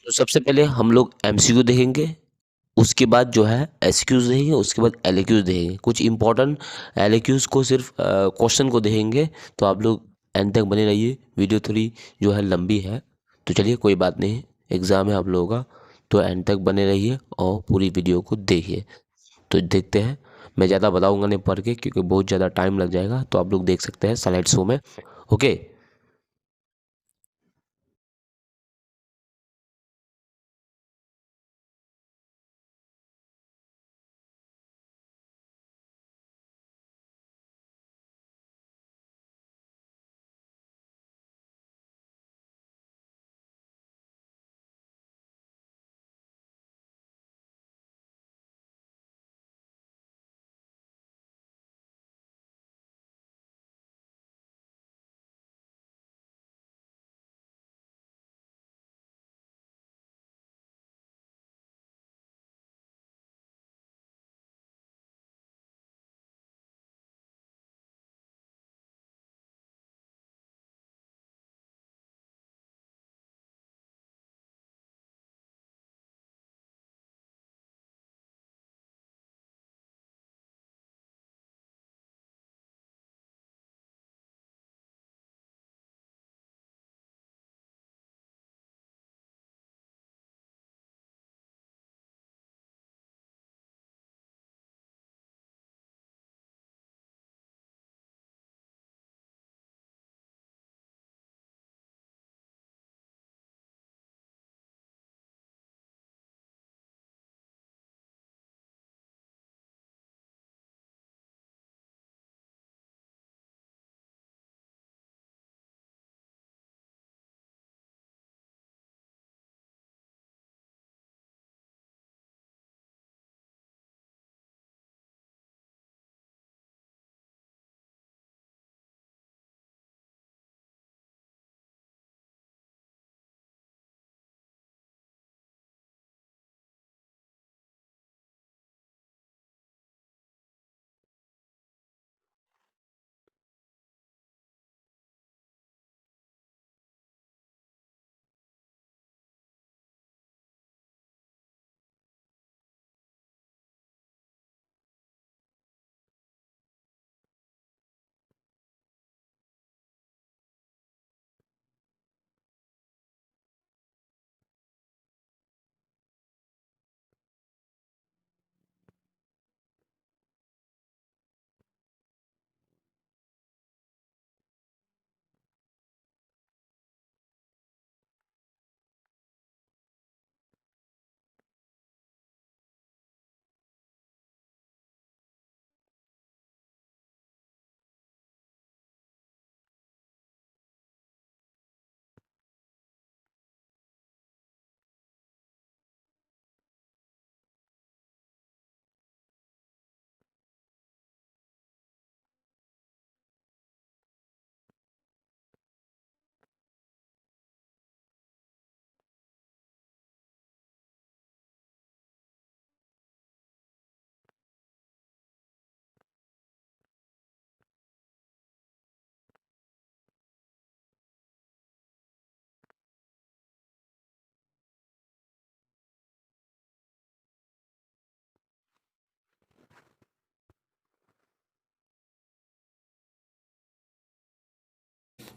तो सबसे पहले हम लोग एमसीक्यू देखेंगे, उसके बाद जो है एसक्यूज देखेंगे, उसके बाद एलक्यूज देखेंगे। कुछ इंपॉर्टेंट एलक्यूज को सिर्फ क्वेश्चन को देखेंगे। तो आप लोग एंड तक बने रहिए, वीडियो थोड़ी जो है लंबी है, तो चलिए कोई बात नहीं, एग्ज़ाम है आप लोगों का, तो एंड तक बने रहिए और पूरी वीडियो को देखिए। तो देखते हैं, मैं ज़्यादा बताऊंगा नहीं पढ़ के, क्योंकि बहुत ज़्यादा टाइम लग जाएगा, तो आप लोग देख सकते हैं स्लाइड शो में। ओके।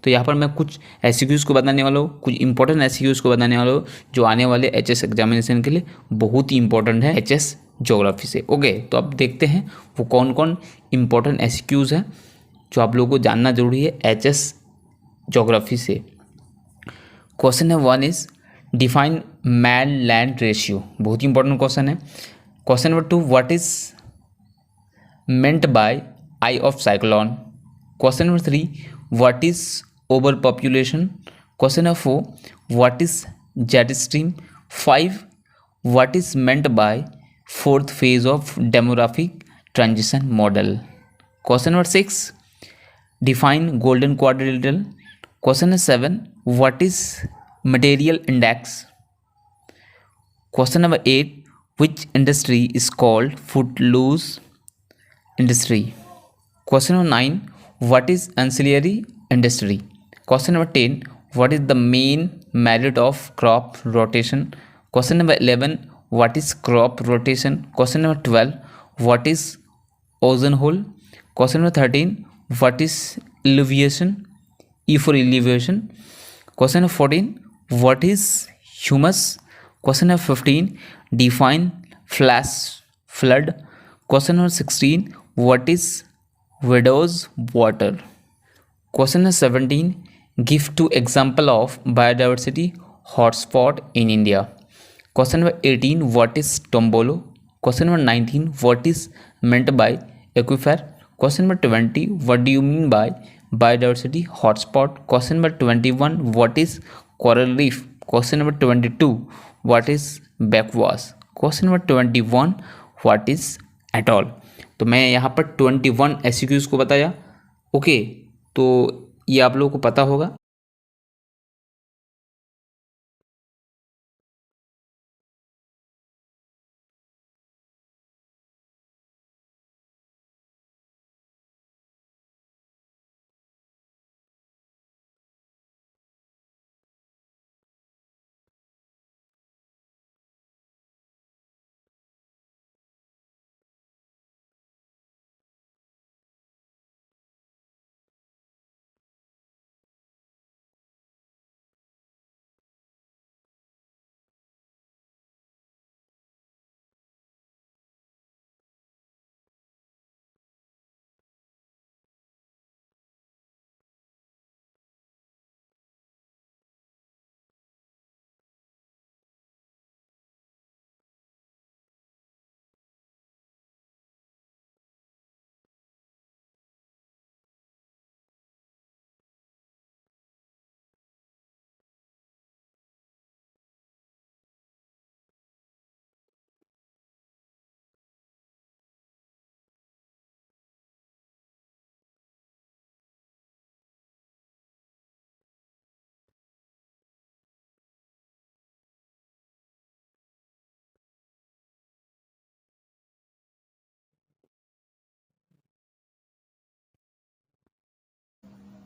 तो यहाँ पर मैं कुछ एसक्यूज़ को बताने वाला हूँ, कुछ इंपॉर्टेंट एसक्यूज़ को बताने वाला हूँ जो आने वाले एचएस एग्जामिनेशन के लिए बहुत ही इंपॉर्टेंट है एचएस ज्योग्राफी से। ओके, तो अब देखते हैं वो कौन कौन इंपॉर्टेंट एसक्यूज़ हैं जो आप लोगों को जानना जरूरी है एचएस ज्योग्राफी से। क्वेश्चन है one is define man land ratio, बहुत ही इंपॉर्टेंट क्वेश्चन है। Question number two, what is meant by eye of cyclone. Question number 3, what is overpopulation? Question number 4, what is jet stream? 5, what is meant by fourth phase of demographic transition model? Question number 6, define golden quadrilateral. Question number 7, what is material index? Question number 8, which industry is called footloose industry? Question number 9, what is ancillary industry? Question number 10, what is the main merit of crop rotation? Question number 11, what is crop rotation? Question number 12, what is ozone hole? Question number 13, what is elevation? E for elevation. Question number 14, what is humus? Question number 15, define flash flood. Question number 16, what is widow's water? Question number 17, give two example of biodiversity hotspot in India. Question number 18, what is tombolo? Question number 19, what is meant by aquifer? Question number 20, what do you mean by biodiversity hotspot? Question number 21, what is coral reef? Question number 22, what is backwash? Question number 21, what is atoll? तो मैं यहाँ पर 21 SKUs को बताया। Okay, तो ये आप लोगों को पता होगा।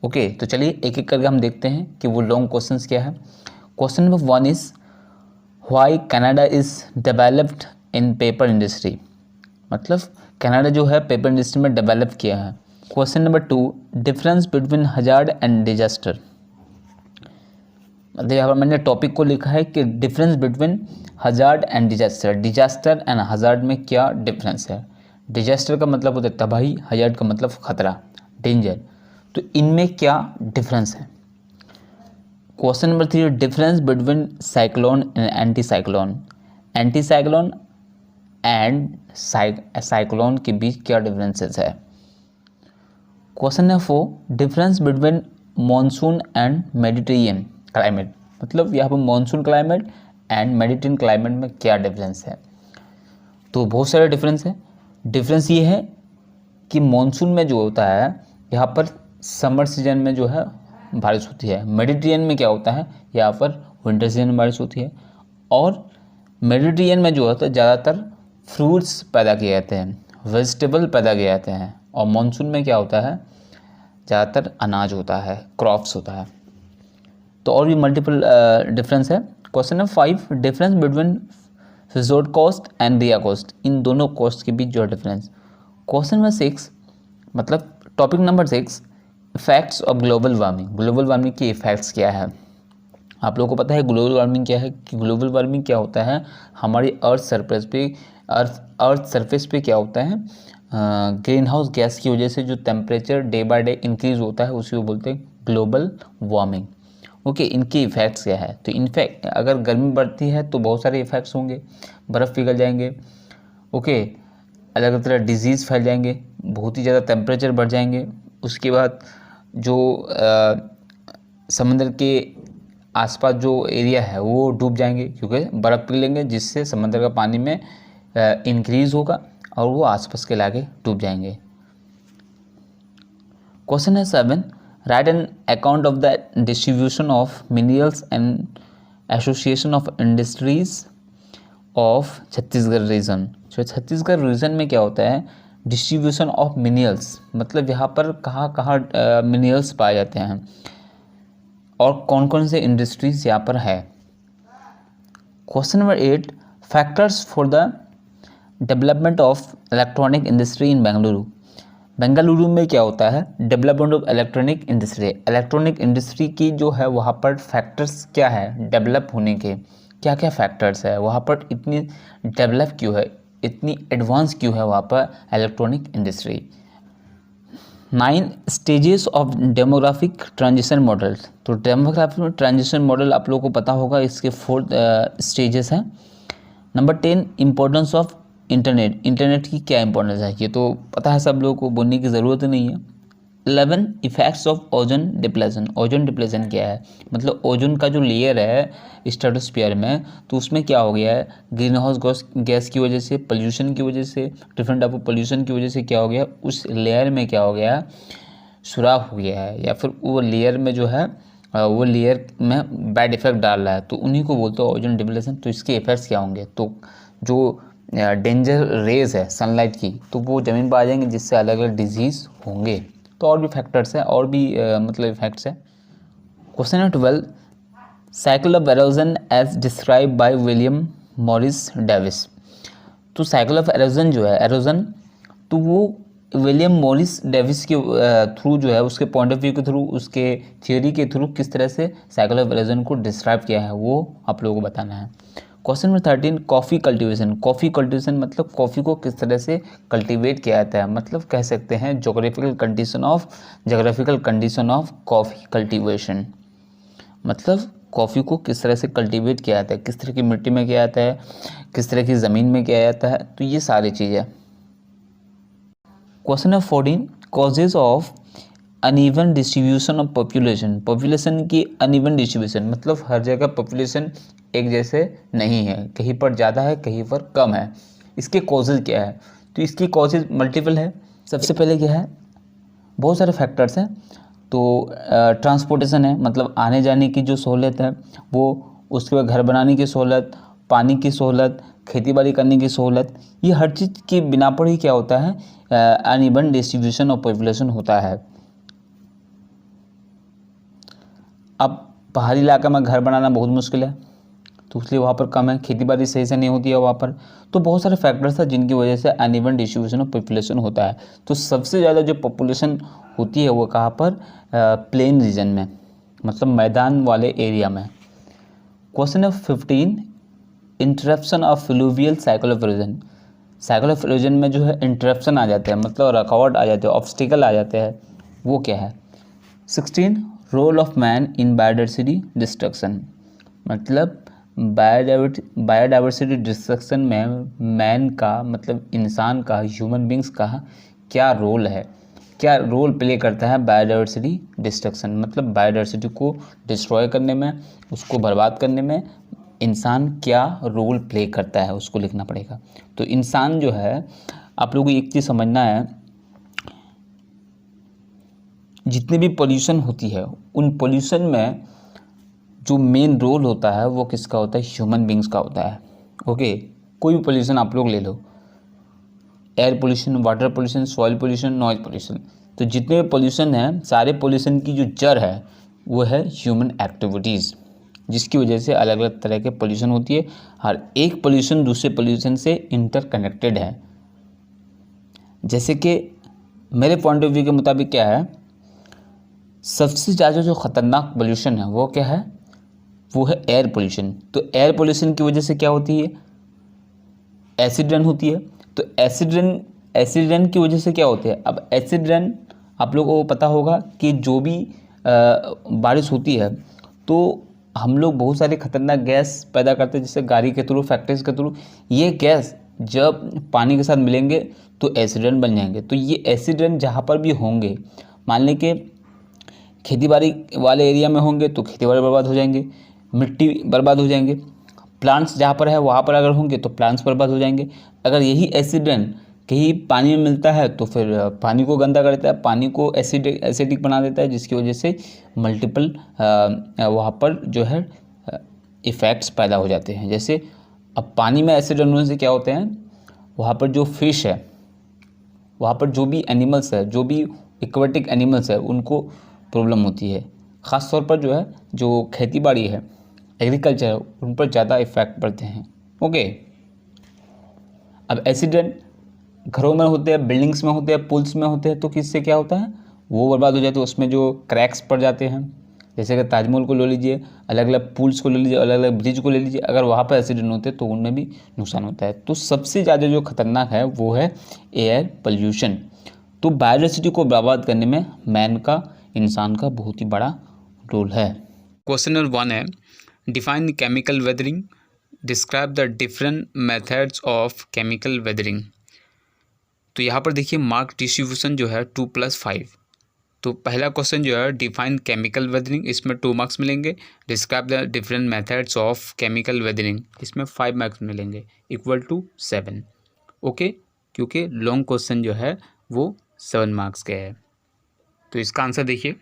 ओके, तो चलिए एक एक करके हम देखते हैं कि वो लॉन्ग क्वेश्चंस क्या है। Question number 1 is why Canada is developed in paper industry. मतलब कनाडा जो है पेपर इंडस्ट्री में डेवलप किया है। Question number 2, difference between hazard and disaster. मतलब यहाँ पर मैंने टॉपिक को लिखा है कि difference between hazard and disaster. Disaster and hazard में क्या डिफरेंस है। डिजास्टर का मतलब होता है तबाही, हजार्ड का मतलब खतरा, डेंजर। तो इनमें क्या डिफरेंस है। Question number 3, difference between cyclone and anti cyclone. Anti cyclone and cyclone के बीच क्या डिफरेंसेस है। Question number 4, difference between monsoon and Mediterranean climate. मतलब यहाँ पर monsoon climate and Mediterranean climate में क्या डिफरेंस है। तो बहुत सारे डिफरेंस है। डिफरेंस ये है कि मॉनसून में जो होता है यहाँ पर समर सीजन में जो है बारिश होती है। मेडिटेरियन में क्या होता है, यहाँ पर विंटर सीजन में बारिश होती है। और मेडिटेरियन में जो होता है ज़्यादातर फ्रूट्स पैदा किए जाते हैं, वेजिटेबल पैदा किए जाते हैं। और मॉनसून में क्या होता है, ज़्यादातर अनाज होता है, क्रॉप्स होता है। तो और भी मल्टीपल डिफरेंस है। क्वेश्चन नंबर 5, डिफरेंस बिटवीन रिजोर्ट कॉस्ट एंड रिया कॉस्ट। इन दोनों कॉस्ट के बीच जो है डिफरेंस। क्वेश्चन नंबर 6, मतलब topic number 6, effects of global warming. Global warming के इफेक्ट्स क्या है। आप लोगों को पता है ग्लोबल वार्मिंग क्या है, कि ग्लोबल वार्मिंग क्या होता है, हमारी अर्थ सरफेस पे क्या होता है, ग्रीन हाउस गैस की वजह से जो temperature day by day increase होता है उसी को बोलते हैं ग्लोबल वार्मिंग। ओके, इनके इफेक्ट्स क्या है। तो इनफैक्ट अगर गर्मी बढ़ती है तो बहुत सारे इफेक्ट्स होंगे, बर्फ़ पिघल जाएंगे। ओके, अलग अलग तरह डिजीज़ फैल जाएंगे, बहुत ही ज़्यादा टेम्परेचर बढ़ जाएंगे। उसके बाद जो समंदर के आसपास जो एरिया है वो डूब जाएंगे, क्योंकि बर्फ़ पिघलेंगे जिससे समंदर का पानी में इंक्रीज़ होगा और वो आसपास के इलाके डूब जाएंगे। क्वेश्चन है 7, write an account of the distribution of minerals and association of industries of Chhattisgarh region. जो छत्तीसगढ़ रीजन में क्या होता है, डिस्ट्रीब्यूशन ऑफ मिनरल्स, मतलब यहाँ पर कहाँ कहाँ मिनरल्स पाए जाते हैं। और कौन कौन से इंडस्ट्रीज यहाँ पर है। Question number 8, factors for the development of electronic industry in Bengaluru. Bengaluru में क्या होता है, development of electronic industry. Electronic industry की जो है वहाँ पर फैक्टर्स क्या है डेवलप होने के, क्या क्या फैक्टर्स है वहाँ पर, इतनी डेवलप क्यों है, इतनी एडवांस क्यों है वहाँ पर electronic industry. 9 stages of demographic transition model. तो डेमोग्राफिक ट्रांजिशन मॉडल आप लोगों को पता होगा, इसके 4 स्टेजेस हैं। Number 10, importance of internet. Internet की क्या इंपॉर्टेंस है ये तो पता है सब लोगों को, बोलने की ज़रूरत नहीं है। 11, effects of ozone depletion. Ozone depletion क्या है, मतलब ओजोन का जो लेयर है स्ट्रेटोस्फीयर में, तो उसमें क्या हो गया है, ग्रीन हाउस गैस की वजह से, पोल्यूशन की वजह से, डिफरेंट टाइप ऑफ पोल्यूशन की वजह से क्या हो गया, उस लेयर में क्या हो गया, सुराख हो गया है, या फिर वो लेयर में जो है वो लेयर में बैड इफेक्ट डाल रहा है, तो उन्हीं को बोलते हैं ओजोन डिप्लेशन। तो इसके इफेक्ट्स क्या होंगे, तो जो डेंजर रेज है सनलाइट की, तो वो ज़मीन पर आ जाएंगे, जिससे अलग अलग डिजीज़ होंगे। तो और भी फैक्टर्स हैं, और भी मतलब इफेक्ट्स हैं। Question number 12, cycle of erosion as describe by William Morris Davis. तो साइकिल ऑफ एरोजन जो है, एरोजन, तो वो विलियम मॉरिस डेविस के थ्रू जो है, उसके पॉइंट ऑफ व्यू के थ्रू, उसके थियोरी के थ्रू किस तरह से साइकिल ऑफ एरोजन को डिस्क्राइब किया है वो आप लोगों को बताना है। Question number 13, coffee cultivation. Coffee cultivation मतलब कॉफ़ी को किस तरह से कल्टीवेट किया जाता है, मतलब कह सकते हैं geographical condition of coffee cultivation, मतलब कॉफ़ी को किस तरह से कल्टीवेट किया जाता है, किस तरह की मिट्टी में किया जाता है, किस तरह की ज़मीन में किया जाता है, तो ये सारी चीज़ें। Question number 14, causes of uneven distribution of population. Population की अनइवन डिस्ट्रीब्यूशन मतलब हर जगह पॉपुलेशन एक जैसे नहीं है, कहीं पर ज़्यादा है कहीं पर कम है। इसके कॉजेज क्या है, तो इसकी कॉजेज मल्टीपल है। सबसे पहले क्या है, बहुत सारे फैक्टर्स हैं। तो ट्रांसपोर्टेशन है, मतलब आने जाने की जो सहूलत है वो, उसके बाद घर बनाने की सहूलत, पानी की सहूलत, खेती बाड़ी करने की सहूलत, ये हर चीज़ के बिना पर ही क्या होता है, अनइवन डिस्ट्रीब्यूशन ऑफ पॉपुलेशन होता है। अब पहाड़ी इलाका में घर बनाना बहुत मुश्किल है, तो इसलिए वहाँ पर कम है, खेती बाड़ी सही से नहीं होती है वहाँ पर। तो बहुत सारे फैक्टर्स हैं जिनकी वजह से अनइवन डिस्ट्रीब्यूशन ऑफ पॉपुलेशन होता है। तो सबसे ज़्यादा जो पॉपुलेशन होती है वो कहाँ पर, प्लेन रीजन में, मतलब मैदान वाले एरिया में। Question number 15, interruption of fluvial cycle of erosion. Cycle of erosion में जो है इंटरप्शन आ जाते हैं, मतलब रुकावट आ जाते हैं, ऑब्स्टिकल आ जाते हैं, वो क्या है। 16, role of man in biodiversity destruction, मतलब बायोडाइवर्सिटी डिस्ट्रक्शन में मैन का, मतलब इंसान का, ह्यूमन बींग्स का क्या रोल है, क्या रोल प्ले करता है बायोडाइवर्सिटी डिस्ट्रक्शन, मतलब बायोडाइवर्सिटी को डिस्ट्रॉय करने में, उसको बर्बाद करने में इंसान क्या रोल प्ले करता है, उसको लिखना पड़ेगा। तो इंसान जो है, आप लोगों को एक चीज़ समझना है, जितनी भी पोल्यूशन होती है उन पोल्यूशन में जो मेन रोल होता है वो किसका होता है, ह्यूमन बींग्स का होता है। ओके, कोई भी पोल्यूशन आप लोग ले लो, air pollution, water pollution, soil pollution, noise pollution, तो जितने भी पोल्यूशन हैं, सारे पोल्यूशन की जो जड़ है वो है ह्यूमन एक्टिविटीज़, जिसकी वजह से अलग अलग तरह के पोल्यूशन होती है। हर एक पोल्यूशन दूसरे पोल्यूशन से इंटरकनेक्टेड है। जैसे कि मेरे पॉइंट ऑफ व्यू के मुताबिक क्या है, सबसे ज़्यादा जो ख़तरनाक पोल्यूशन है वो क्या है, वो है एयर पोल्यूशन। तो एयर पोल्यूशन की वजह से क्या होती है, एसिड रेन होती है। तो एसिड रेन की वजह से क्या होते हैं, अब एसिड रेन आप लोगों को पता होगा कि जो भी बारिश होती है तो हम लोग बहुत सारी खतरनाक गैस पैदा करते हैं, जैसे गाड़ी के थ्रू, फैक्ट्रीज के थ्रू। ये गैस जब पानी के साथ मिलेंगे तो एसिड रेन बन जाएंगे। तो ये एसिड रेन जहाँ पर भी होंगे, मान लें कि खेती बाड़ी वाले एरिया में होंगे तो खेती बाड़ी बर्बाद हो जाएंगे, मिट्टी बर्बाद हो जाएंगे। प्लांट्स जहाँ पर है वहाँ पर अगर होंगे तो प्लांट्स बर्बाद हो जाएंगे। अगर यही एसिड रेन कहीं पानी में मिलता है तो फिर पानी को गंदा कर देता है, पानी को एसिडिक बना देता है, जिसकी वजह से मल्टीपल वहाँ पर जो है इफ़ेक्ट्स पैदा हो जाते हैं। जैसे अब पानी में एसिड रेन होने से क्या होते हैं, वहाँ पर जो फिश है, वहाँ पर जो भी एनिमल्स है, जो भी एक्वेटिक एनिमल्स है, उनको प्रॉब्लम होती है, ख़ास तौर पर जो है जो खेती बाड़ी है, एग्रीकल्चर है, उन पर ज़्यादा इफेक्ट पड़ते हैं। ओके, अब एक्सीडेंट घरों में होते हैं, बिल्डिंग्स में होते हैं, पुल्स में होते हैं, तो किससे क्या होता है, वो बर्बाद हो जाते हैं, उसमें जो क्रैक्स पड़ जाते हैं। जैसे कि ताजमहल को ले लीजिए, अलग अलग पुल्स को ले लीजिए, अलग अलग ब्रिज को ले लीजिए, अगर वहाँ पर एक्सीडेंट होते हैं तो उनमें भी नुकसान होता है। तो सबसे ज़्यादा जो खतरनाक है वो है एयर पोल्यूशन। तो बायोडाइवर्सिटी को बर्बाद करने में मैन का, इंसान का बहुत ही बड़ा रोल है। क्वेश्चन नंबर 1 है, define chemical weathering, describe the different methods of chemical weathering. तो यहाँ पर देखिए मार्क डिस्ट्रीब्यूशन जो है 2+5। तो पहला क्वेश्चन जो है डिफाइन केमिकल वेदरिंग, इसमें 2 मार्क्स मिलेंगे। Describe the different methods of chemical weathering, इसमें 5 मार्क्स मिलेंगे, इक्वल टू 7। ओके, क्योंकि लॉन्ग क्वेश्चन जो है वो 7 मार्क्स के है। तो इसका आंसर देखिए,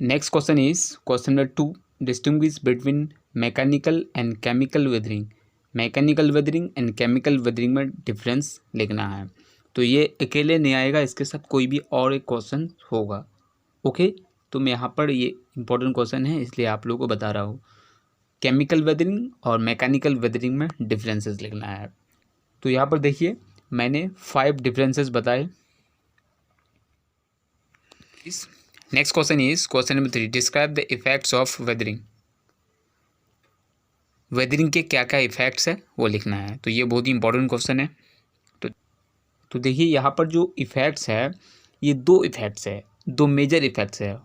next question is question number 2, distinguish between mechanical and chemical weathering. Mechanical weathering and chemical weathering में डिफरेंस लिखना है। तो ये अकेले नहीं आएगा, इसके साथ कोई भी और एक क्वेश्चन होगा। ओके, तो मैं यहाँ पर ये इंपॉर्टेंट क्वेश्चन है इसलिए आप लोगों को बता रहा हूँ। केमिकल वेदरिंग और मैकेनिकल वेदरिंग में डिफरेंसेस लिखना है। तो यहाँ पर देखिए मैंने 5 डिफरेंसेस बताए। Next question is question number 3, describe the effects of weathering. Weathering के क्या क्या इफेक्ट्स है वो लिखना है। तो ये बहुत ही इंपॉर्टेंट क्वेश्चन है। तो तो देखिए यहाँ पर जो इफेक्ट्स है, ये 2 इफेक्ट्स है, 2 मेजर इफेक्ट्स है।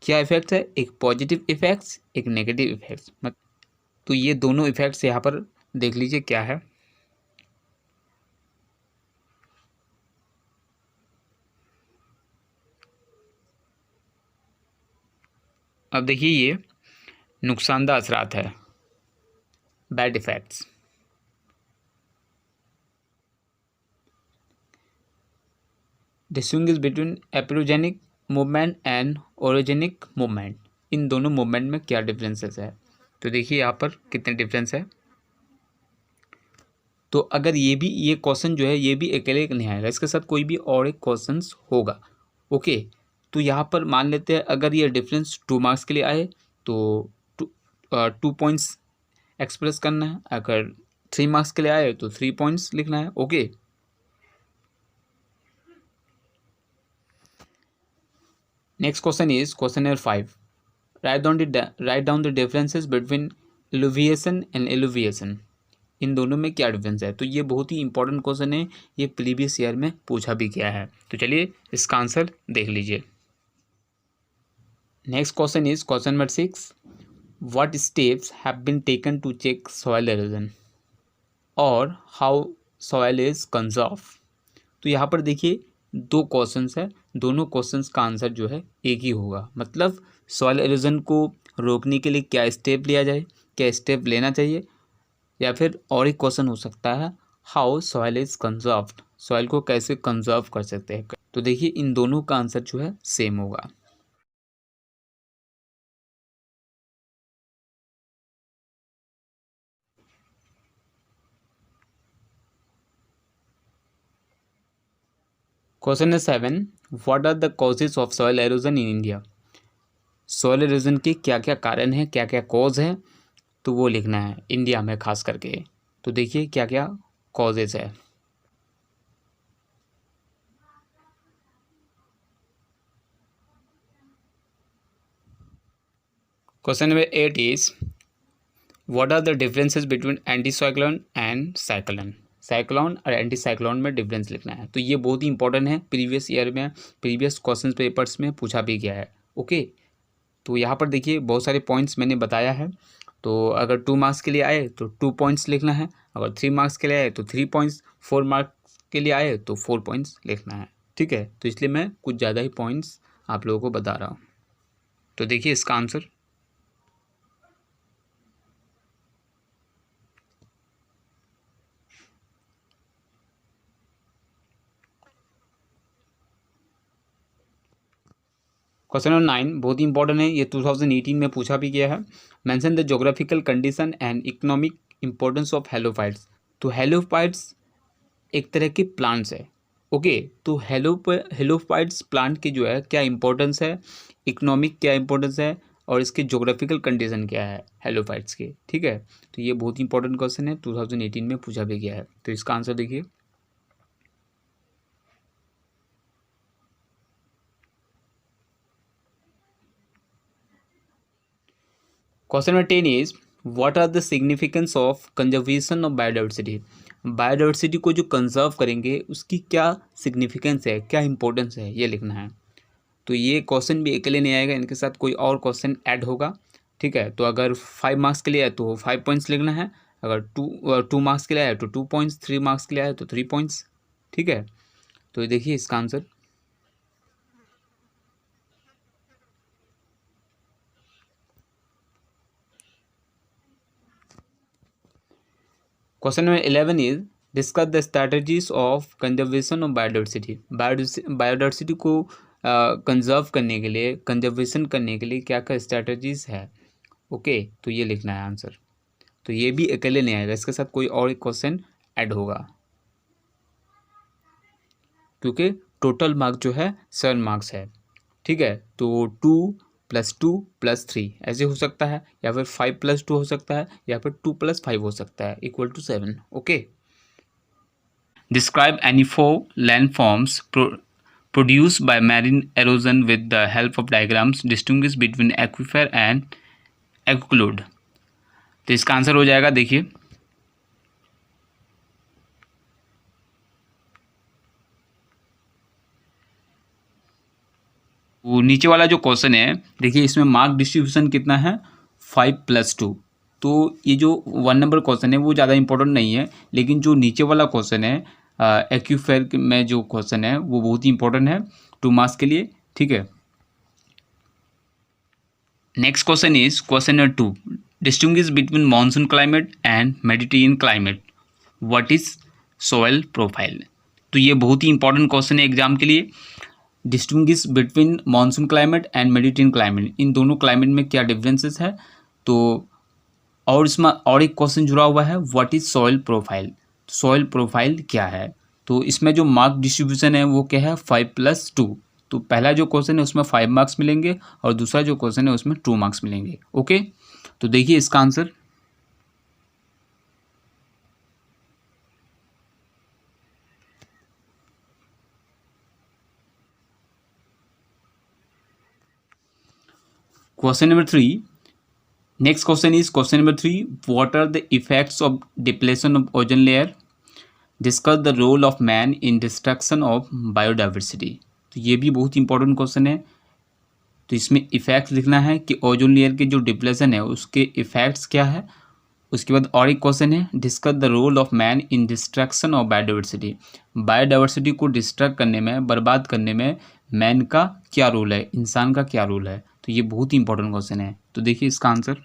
क्या इफेक्ट्स है, एक पॉजिटिव इफेक्ट्स, एक नेगेटिव इफेक्ट्स। तो ये दोनों इफेक्ट्स यहाँ पर देख लीजिए क्या है। अब देखिए ये नुकसानदा असरात है, bad effects. Distinguish between epeirogenic movement and orogenic movement, इन दोनों मूवमेंट में क्या डिफरेंसेस है। तो देखिए यहाँ पर कितने डिफरेंस है। तो अगर ये क्वेश्चन जो है ये भी अकेले नहीं आएगा, इसके साथ कोई भी और एक क्वेश्चन होगा। ओके, तो यहाँ पर मान लेते हैं अगर ये डिफरेंस 2 मार्क्स के लिए आए तो 2 पॉइंट्स एक्सप्रेस करना है, अगर 3 मार्क्स के लिए आए तो 3 पॉइंट्स लिखना है। Okay, next question is question number 5, write down the differences between eluviation and eluviation. इन दोनों में क्या डिफरेंस है। तो ये बहुत ही इंपॉर्टेंट क्वेश्चन है, ये प्रीवियस ईयर में पूछा भी गया है। तो चलिए इसका आंसर देख लीजिए। Next question is question number 6, what steps have been taken to check soil erosion और हाउ सॉइल इज कंजर्व। तो यहाँ पर देखिए 2 क्वेश्चंस है, दोनों क्वेश्चंस का आंसर जो है एक ही होगा। मतलब सॉइल एरोजन को रोकने के लिए क्या स्टेप लिया जाए, क्या स्टेप लेना चाहिए, या फिर और एक क्वेश्चन हो सकता है how soil is conserved, soil को कैसे कंजर्व कर सकते हैं। तो देखिए इन दोनों का आंसर जो है सेम होगा। Question number 7, what are the causes of soil erosion in India. Soil erosion के क्या क्या कारण हैं, क्या क्या कॉज है, तो वो लिखना है इंडिया में खास करके। तो देखिए क्या क्या कॉजेज है। Question number 8 is what are the differences between anti cyclone and cyclone. Cyclone और एंटी साइक्लोन में डिफरेंस लिखना है। तो ये बहुत ही इंपॉर्टेंट है, प्रीवियस ईयर में प्रीवियस क्वेश्चन पेपर्स में पूछा भी गया है। ओके, तो यहाँ पर देखिए बहुत सारे पॉइंट्स मैंने बताया है। तो अगर 2 मार्क्स के लिए आए तो 2 पॉइंट्स लिखना है, अगर 3 मार्क्स के लिए आए तो 3 पॉइंट्स, 4 मार्क्स के लिए आए तो 4 पॉइंट्स लिखना है। ठीक है, तो इसलिए मैं कुछ ज़्यादा ही पॉइंट्स आप लोगों को बता रहा हूँ। तो देखिए इसका आंसर, क्वेश्चन नंबर 9 बहुत ही इंपॉर्टेंट है, ये 2018 में पूछा भी गया है। Mention the geographical condition and economic importance of halophytes. तो हेलोफाइट्स एक तरह के प्लांट्स है। ओके, तो हेलोफाइट्स प्लांट की जो है क्या इंपॉर्टेंस है, इकोनॉमिक क्या इंपॉर्टेंस है, और इसके ज्योग्राफिकल कंडीशन क्या है हेलोफाइट्स के। ठीक है, तो ये बहुत ही इंपॉर्टेंट क्वेश्चन है, 2018 में पूछा भी गया है। तो इसका आंसर देखिए, question number 10 is what are the significance of conservation of biodiversity. Biodiversity को जो कंजर्व करेंगे उसकी क्या सिग्निफिकेंस है, क्या इंपॉर्टेंस है, ये लिखना है। तो ये क्वेश्चन भी अकेले नहीं आएगा, इनके साथ कोई और क्वेश्चन ऐड होगा। ठीक है, तो अगर 5 मार्क्स के लिए है तो 5 पॉइंट्स लिखना है, अगर 2 मार्क्स के लिए है तो 2 पॉइंट्स, 3 मार्क्स के लिए है तो 3 पॉइंट्स। ठीक है, तो ये देखिए इसका answer, question number 11 is discuss the strategies of conservation of biodiversity. Biodiversity को कंजर्व करने के लिए, कंजर्वेशन करने के लिए क्या क्या स्ट्रैटेजीज है। ओके, तो ये लिखना है आंसर। तो ये भी अकेले नहीं आएगा, इसके साथ कोई और एक क्वेश्चन ऐड होगा, क्योंकि टोटल मार्क्स जो है 7 मार्क्स है। ठीक है, तो 2 + 2 + 3 ऐसे हो सकता है, या फिर 5 + 2 हो सकता है, या फिर 2 + 5 हो सकता है equal to 7। Okay, describe any 4 landforms produced by marine erosion with the help of diagrams distinguish between aquifer and एक्लूड। तो इसका आंसर हो जाएगा, देखिए वो नीचे वाला जो क्वेश्चन है, देखिए इसमें मार्क डिस्ट्रीब्यूशन कितना है, 5 + 2। तो ये जो 1 नंबर क्वेश्चन है वो ज़्यादा इंपॉर्टेंट नहीं है, लेकिन जो नीचे वाला क्वेश्चन है एक्यूफेयर में जो क्वेश्चन है वो बहुत ही इंपॉर्टेंट है 2 मार्क्स के लिए। ठीक है, next question is question number 2, distinguish between monsoon climate and Mediterranean climate, what is soil profile. तो ये बहुत ही इंपॉर्टेंट क्वेश्चन है एग्जाम के लिए। Distinguish between monsoon climate and Mediterranean climate, इन दोनों क्लाइमेट में क्या डिफरेंसेस है। तो और इसमें और एक क्वेश्चन जुड़ा हुआ है, what is soil profile, soil profile क्या है। तो इसमें जो मार्क डिस्ट्रीब्यूशन है वो क्या है, 5 + 2। तो पहला जो क्वेश्चन है उसमें 5 मार्क्स मिलेंगे, और दूसरा जो क्वेश्चन है उसमें 2 मार्क्स मिलेंगे। ओके, तो देखिए इसका answer, question number 3, next question is question number 3, what are the effects of depletion of ozone layer, discuss the role of man in destruction of biodiversity. तो ये भी बहुत इंपॉर्टेंट क्वेश्चन है। तो इसमें इफेक्ट्स लिखना है कि ओजोन लेयर के जो डिप्लेशन है उसके इफेक्ट्स क्या है। उसके बाद और एक क्वेश्चन है, discuss the role of man in destruction of biodiversity. Biodiversity को डिस्ट्रक्ट करने में, बर्बाद करने में मैन का क्या रोल है, इंसान का क्या रोल है। तो ये बहुत ही इंपॉर्टेंट क्वेश्चन है। तो देखिए इसका answer,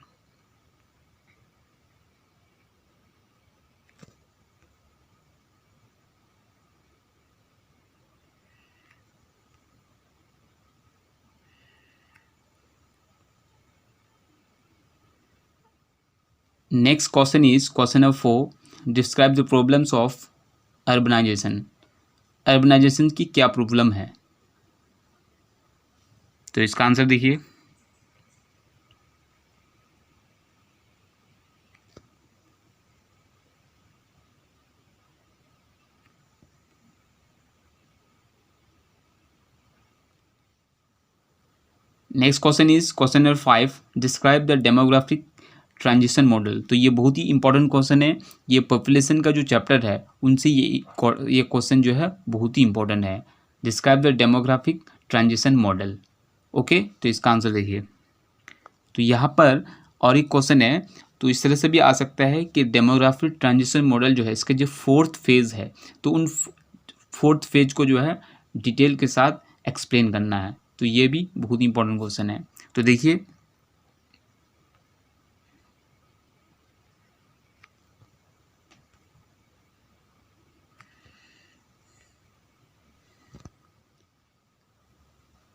next question is question number 4, describe the problems of urbanization. Urbanization की क्या प्रॉब्लम है। तो इसका आंसर देखिए, next question is question number 5, describe the demographic transition model. तो ये बहुत ही इंपॉर्टेंट क्वेश्चन है, ये पॉपुलेशन का जो चैप्टर है उनसे ये क्वेश्चन जो है बहुत ही इंपॉर्टेंट है। Describe the demographic transition model. Okay, तो इसका आंसर देखिए, तो यहाँ पर और एक क्वेश्चन है, तो इस तरह से भी आ सकता है कि डेमोग्राफिक ट्रांजिशन मॉडल जो है इसका जो 4th फेज़ है, तो उन 4th फेज को जो है डिटेल के साथ एक्सप्लेन करना है। तो ये भी बहुत इंपॉर्टेंट क्वेश्चन है। तो देखिए,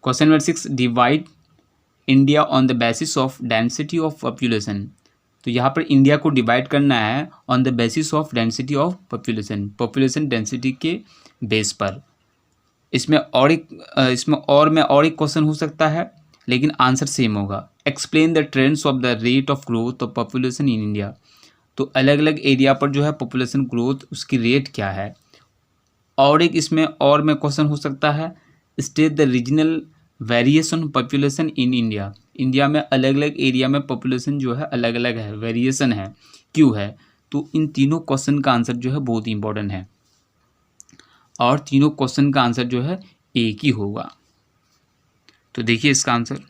question number 6, divide India on the basis of density of population. तो यहाँ पर इंडिया को डिवाइड करना है on the basis of density of population, population density के बेस पर। इसमें और एक क्वेश्चन हो सकता है, लेकिन आंसर सेम होगा। Explain the trends of the rate of growth of population in India. तो अलग अलग एरिया पर जो है पॉपुलेशन ग्रोथ उसकी रेट क्या है। और एक इसमें और में क्वेश्चन हो सकता है, state the regional variation population in India. India में अलग अलग एरिया में पॉपुलेशन जो है अलग अलग है, वेरिएशन है, क्यों है। तो इन तीनों क्वेश्चन का आंसर जो है बहुत ही इंपॉर्टेंट है, और तीनों क्वेश्चन का आंसर जो है एक ही होगा। तो देखिए इसका answer,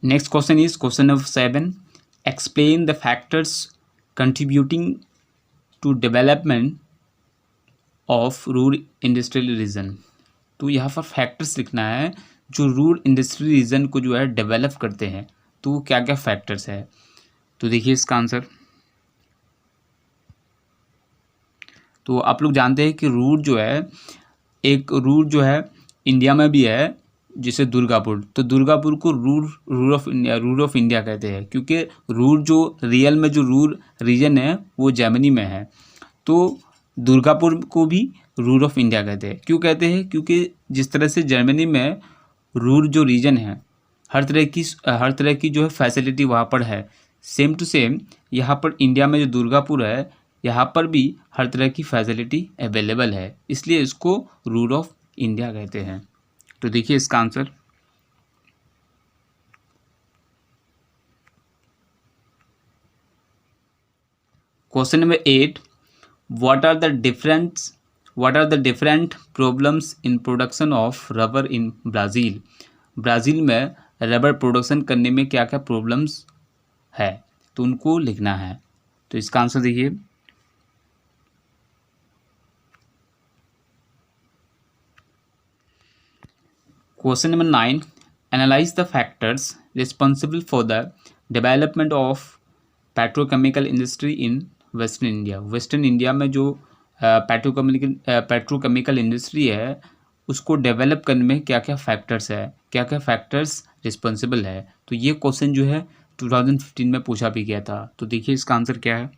next question is question number 7, explain the factors contributing to development of rural industrial region. तो यहाँ पर फैक्टर्स लिखना है जो रूरल इंडस्ट्रियल रीजन को जो है डेवलप करते हैं। तो वो क्या क्या फैक्टर्स है। तो देखिए इसका आंसर, तो आप लोग जानते हैं कि रूर जो है, एक रूर जो है इंडिया में भी है, जैसे दुर्गापुर। तो दुर्गापुर को रूर ऑफ इंडिया कहते हैं, क्योंकि रूर जो रियल में जो रूर रीजन है वो जर्मनी में है। तो दुर्गापुर को भी रूर ऑफ इंडिया कहते हैं। क्यों कहते हैं, क्योंकि जिस तरह से जर्मनी में रूर जो रीजन है हर तरह की जो है फैसिलिटी वहाँ पर है, सेम टू सेम यहाँ पर इंडिया में जो दुर्गापुर है यहाँ पर भी हर तरह की फैसिलिटी अवेलेबल है, इसलिए इसको रूर ऑफ इंडिया कहते हैं। तो देखिए इसका answer, question number 8, what are the different problems in production of rubber in Brazil. Brazil में रबर प्रोडक्शन करने में क्या क्या प्रॉब्लम्स है, तो उनको लिखना है। तो इसका आंसर देखिए, question number 9, analyse the factors responsible for the development of petrochemical industry in western India. Western India में जो पेट्रोकेमिकल इंडस्ट्री है उसको डेवलप करने में क्या क्या फैक्टर्स है, क्या क्या फैक्टर्स रिस्पॉन्सिबल है। तो ये क्वेश्चन जो है 2015 में पूछा भी गया था। तो देखिए इसका आंसर क्या है,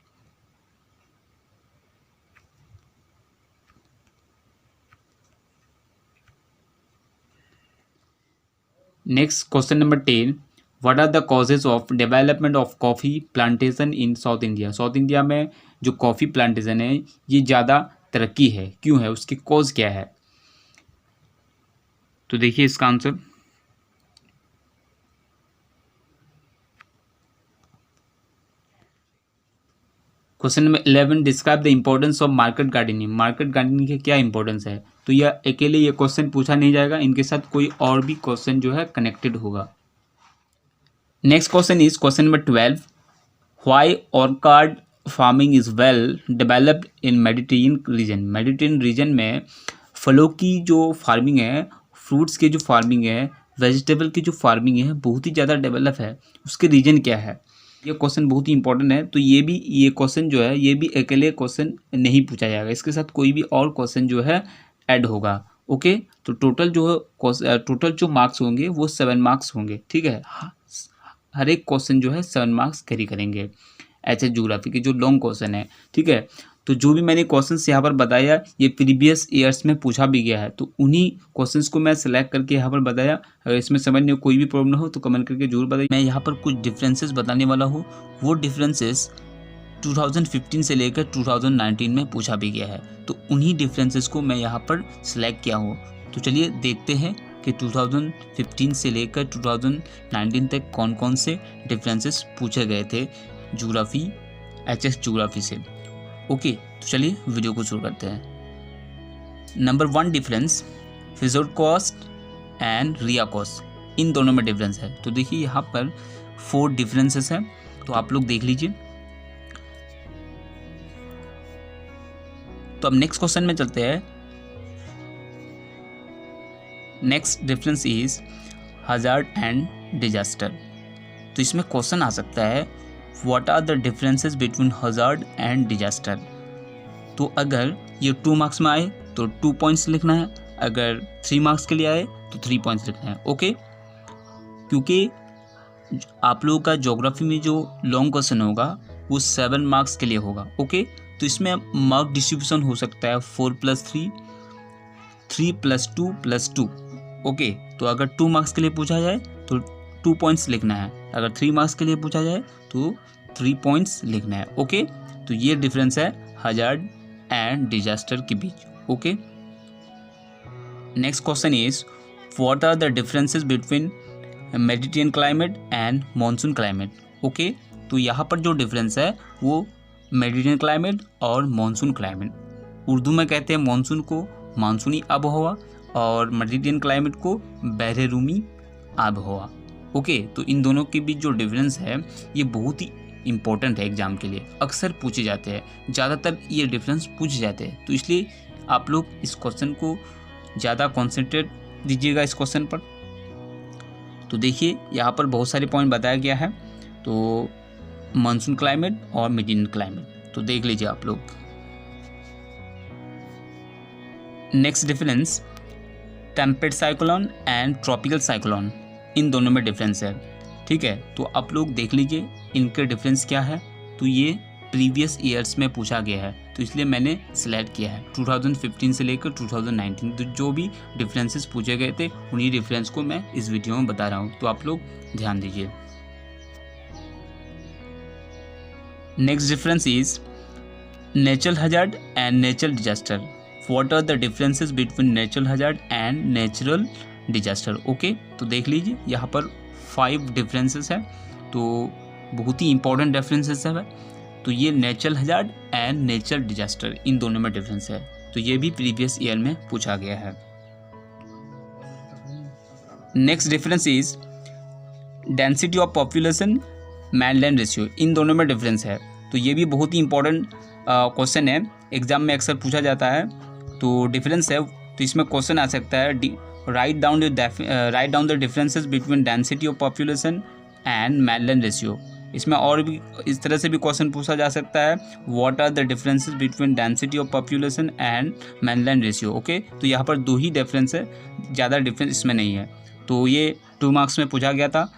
next question number 10, what are the causes of development of coffee plantation in South India. South India में जो कॉफ़ी प्लांटेशन है ये ज़्यादा तरक्की है, क्यों है, उसकी कॉज क्या है। तो देखिए इसका answer, question number 11, describe the importance of market gardening. Market gardening की क्या इंपॉर्टेंस है। तो यह अकेले ये क्वेश्चन पूछा नहीं जाएगा, इनके साथ कोई और भी क्वेश्चन जो है कनेक्टेड होगा। Next question is question number 12, why orchid farming is well developed in Mediterranean reason. Mediterranean reason में फलों की जो फार्मिंग है, फ्रूट्स की जो फार्मिंग है, वेजिटेबल की जो फार्मिंग है बहुत ही ज़्यादा डेवलप है, उसके रीजन क्या है। ये क्वेश्चन बहुत ही इंपॉर्टेंट है। तो ये क्वेश्चन जो है ये भी अकेले क्वेश्चन नहीं पूछा जाएगा, इसके साथ कोई भी और क्वेश्चन जो है ऐड होगा। ओके, तो टोटल जो मार्क्स होंगे वो 7 मार्क्स होंगे, ठीक है। हर एक क्वेश्चन जो है 7 मार्क्स कैरी करेंगे, ऐसे ज्योग्राफी के जो लॉन्ग क्वेश्चन है, ठीक है। तो जो भी मैंने क्वेश्चंस यहाँ पर बताया ये प्रीवियस ईयर्स में पूछा भी गया है, तो उन्हीं क्वेश्चंस को मैं सेलेक्ट करके यहाँ पर बताया। अगर इसमें समझने में कोई भी प्रॉब्लम हो तो कमेंट करके जरूर बताइए। मैं यहाँ पर कुछ डिफरेंसेस बताने वाला हूँ, वो डिफरेंसेस 2015 से लेकर 2019 में पूछा भी गया है, तो उन्हीं डिफरेंसेस को मैं यहाँ पर सिलेक्ट किया हूँ। तो चलिए देखते हैं कि 2015 से लेकर 2019 तक कौन कौन से डिफरेंसेस पूछे गए थे ज्योग्राफी, एचएस ज्योग्राफी से। ओके, तो चलिए वीडियो को शुरू करते हैं। Number 1 difference, fjord coast and ria coast, इन दोनों में डिफरेंस है। तो देखिए यहाँ पर 4 डिफरेंसेस हैं, तो आप लोग देख लीजिए। तो अब नेक्स्ट क्वेश्चन में चलते हैं। Next difference is hazard and disaster. तो इसमें क्वेश्चन आ सकता है what are the differences between hazard and disaster. तो अगर ये 2 मार्क्स में आए तो 2 पॉइंट्स लिखना है, अगर 3 मार्क्स के लिए आए तो 3 पॉइंट्स लिखना है। ओके, क्योंकि आप लोगों का ज्योग्राफी में जो लॉन्ग क्वेश्चन होगा वो 7 मार्क्स के लिए होगा। ओके, तो इसमें मार्क डिस्ट्रीब्यूशन हो सकता है 4+3, 3+2+2। ओके, तो अगर 2 मार्क्स के लिए पूछा जाए तो 2 पॉइंट्स लिखना है, अगर 3 मार्क्स के लिए पूछा जाए तो 3 पॉइंट्स लिखना है। ओके, तो ये डिफरेंस है हजार्ड एंड डिजास्टर के बीच। Okay, next question is what are the differences between Mediterranean climate and monsoon climate. Okay, तो यहाँ पर जो डिफरेंस है वो मेडिटेरियन क्लाइमेट और मॉनसून क्लाइमेट, उर्दू में कहते हैं मॉनसून को मानसूनी आबोहवा और मेडिटेरियन क्लाइमेट को बहरे रूमी आबोहवा। ओके, तो इन दोनों के बीच जो डिफरेंस है ये बहुत ही इंपॉर्टेंट है एग्जाम के लिए, अक्सर पूछे जाते हैं, ज़्यादातर ये डिफरेंस पूछे जाते हैं, तो इसलिए आप लोग इस क्वेश्चन को ज़्यादा कॉन्सेंट्रेट दीजिएगा इस क्वेश्चन पर। तो देखिए यहाँ पर बहुत सारे पॉइंट बताया गया है, तो मानसून क्लाइमेट और मेडिटेरियन क्लाइमेट, तो देख लीजिए आप लोग। Next difference temperate cyclone and tropical cyclone, इन दोनों में डिफरेंस है। ठीक है, तो आप लोग देख लीजिए इनके डिफरेंस क्या है। तो ये प्रीवियस ईयर्स में पूछा गया है, तो इसलिए मैंने सेलेक्ट किया है 2015 से लेकर 2019, तो जो भी डिफरेंसेस पूछे गए थे उन्हीं डिफरेंस को मैं इस वीडियो में बता रहा हूँ, तो आप लोग ध्यान दीजिए। Next difference is natural hazard and natural disaster. What are the differences between natural hazard and natural disaster. Okay, तो देख लीजिए यहाँ पर 5 डिफरेंसेस है, तो बहुत ही इंपॉर्टेंट डिफरेंसेस है। तो ये natural hazard and natural disaster, इन दोनों में डिफरेंस है, तो ये भी प्रीवियस ईयर में पूछा गया है। Next difference is density of population manland ratio, इन दोनों में डिफरेंस है, तो ये भी बहुत ही इंपॉर्टेंट क्वेश्चन है, एग्जाम में अक्सर पूछा जाता है। तो डिफरेंस है, तो इसमें क्वेश्चन आ सकता है right down the differences between density of population and mainland ratio. इसमें और भी इस तरह से भी क्वेश्चन पूछा जा सकता है, what are the differences between density of population and mainland ratio. Okay, तो यहाँ पर 2 ही डिफरेंस है, ज़्यादा डिफरेंस इसमें नहीं है, तो ये 2 मार्क्स में पूछा गया था,